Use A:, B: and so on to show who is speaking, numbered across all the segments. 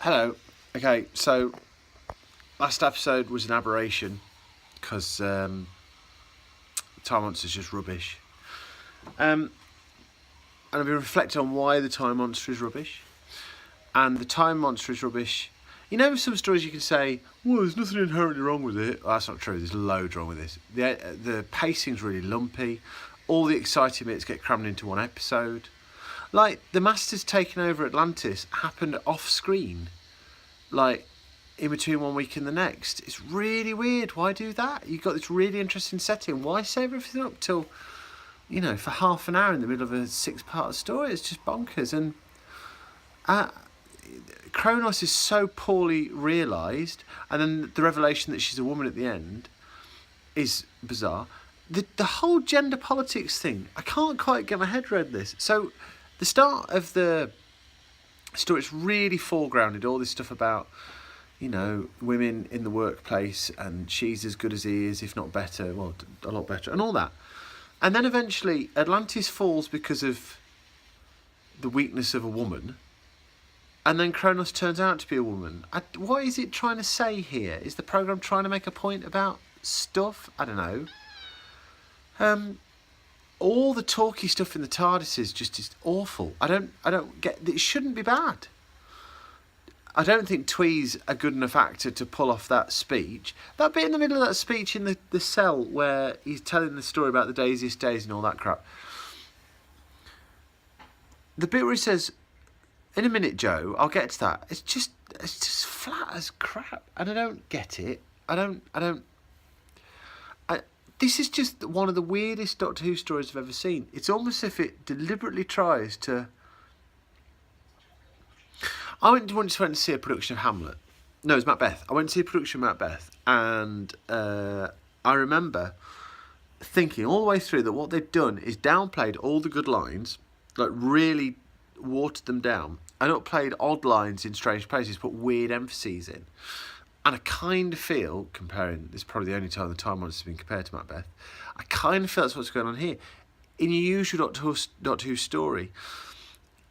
A: Hello. Okay, so last episode was an aberration because Time Monster's just rubbish. And I've been reflecting on why the Time Monster is rubbish. And the Time Monster is rubbish. You know, some stories you can say, well, there's nothing inherently wrong with it. Well, that's not true. There's loads wrong with this. The pacing's really lumpy. All the exciting bits get crammed into one episode. Like, the Masters taking over Atlantis happened off screen. Like, in between one week and the next. It's really weird. Why do that? You've got this really interesting setting. Why save everything up till, you know, for half an hour in the middle of a 6-part story? It's just bonkers. And Kronos is so poorly realised, and then the revelation that she's a woman at the end is bizarre. The whole gender politics thing, I can't quite get my head around this. So the start of the story, it's really foregrounded all this stuff about, you know, women in the workplace, and she's as good as he is, if not better, well, a lot better, and all that. And then eventually Atlantis falls because of the weakness of a woman, and then Kronos turns out to be a woman. What is it trying to say here? Is the programme trying to make a point about stuff? I don't know. All the talky stuff in the TARDIS is just awful. I don't get. It shouldn't be bad. I don't think Twee's a good enough actor to pull off that speech. That bit in the middle of that speech in the cell where he's telling the story about the daisiest days and all that crap. The bit where he says, "In a minute, Joe, I'll get to that." It's just flat as crap, and I don't get it. This is just one of the weirdest Doctor Who stories I've ever seen. It's almost as if it deliberately tries to... I went to see a production of Hamlet. No, it was Macbeth. I went to see a production of Macbeth, and I remember thinking all the way through that what they'd done is downplayed all the good lines, like really watered them down, and upplayed odd lines in strange places, put weird emphases in. And I kind of feel, comparing, this is probably the only time the Time Monster has been compared to Macbeth, I kind of feel that's what's going on here. In your usual Doctor Who story,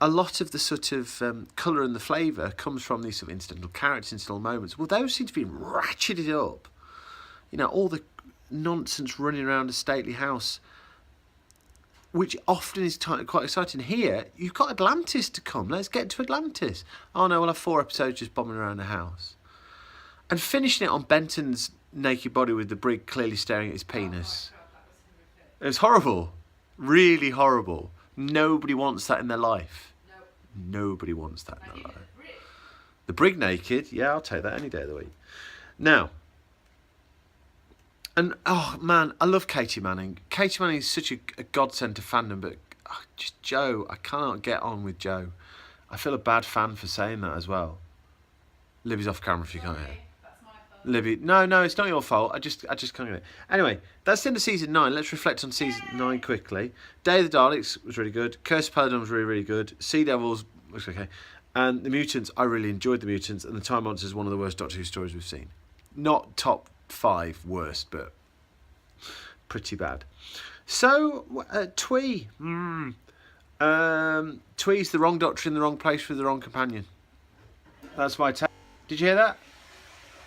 A: a lot of the sort of colour and the flavour comes from these sort of incidental characters, incidental moments. Well, those seem to be ratcheted up. You know, all the nonsense running around a stately house, which often is quite exciting. Here, you've got Atlantis to come. Let's get to Atlantis. Oh no, we'll have 4 episodes just bombing around the house. And finishing it on Benton's naked body with the brig clearly staring at his penis.
B: Oh my God, that was horrific.
A: It was horrible. Really horrible. Nobody wants that in their life.
B: Nope.
A: Nobody wants that in
B: And
A: their
B: even
A: life.
B: the brig.
A: The brig naked, yeah, I'll take that any day of the week. Now, and oh man, I love Katie Manning. Katie Manning is such a godsend to fandom, but just Joe, I cannot get on with Joe. I feel a bad fan for saying that as well. Libby's off camera if you can't hear.
B: That's my fault.
A: Libby, no, it's not your fault. I just can't get it. Anyway, that's the end of season 9. Let's reflect on season 9 quickly. Day of the Daleks was really good. Curse of Peladon was really, really good. Sea Devils looks okay. And the Mutants, I really enjoyed the Mutants. And the Time Monster is one of the worst Doctor Who stories we've seen. Not top 5 worst, but pretty bad. So, Twee. Twee's the wrong Doctor in the wrong place with the wrong companion. That's my take. Did you hear that?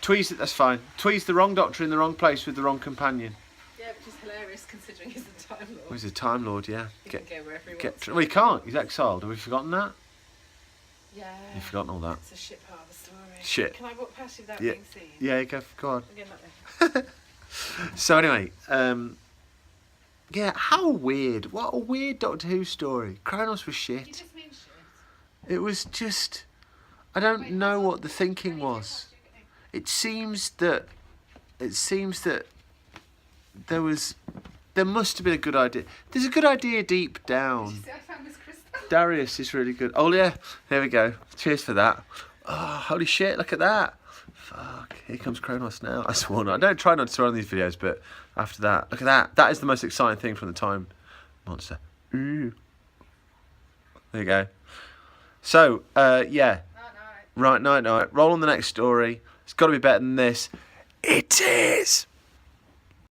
A: That's fine. Twee's the wrong Doctor in the wrong place with the wrong companion.
B: Yeah, which is hilarious considering he's a Time Lord.
A: Oh, he's a Time Lord, yeah.
B: He can go wherever he wants.
A: Well, he can't. He's exiled. Have we forgotten that?
B: Yeah.
A: You've forgotten all that.
B: It's a shit part of the story.
A: Shit.
B: Can I walk past you without
A: Yeah.
B: being seen?
A: Yeah, go on.
B: Again, that way.
A: So anyway, yeah, how weird. What a weird Doctor Who story. Kronos was
B: You
A: shit.
B: just mean shit.
A: It was just... I don't know what the thinking was. It seems that there must have been a good idea. There's a good idea deep
B: Did you
A: down.
B: see I found this crystal?
A: Darius is really good. Oh yeah, there we go. Cheers for that. Oh, holy shit, look at that. Fuck, here comes Kronos now. I sworn. I don't try not to swear on these videos, but after that, look at that. That is the most exciting thing from the Time Monster. Ooh. There you go. So, yeah.
B: Oh, no.
A: Right, night. Roll on the next story. It's got to be better than this. It is.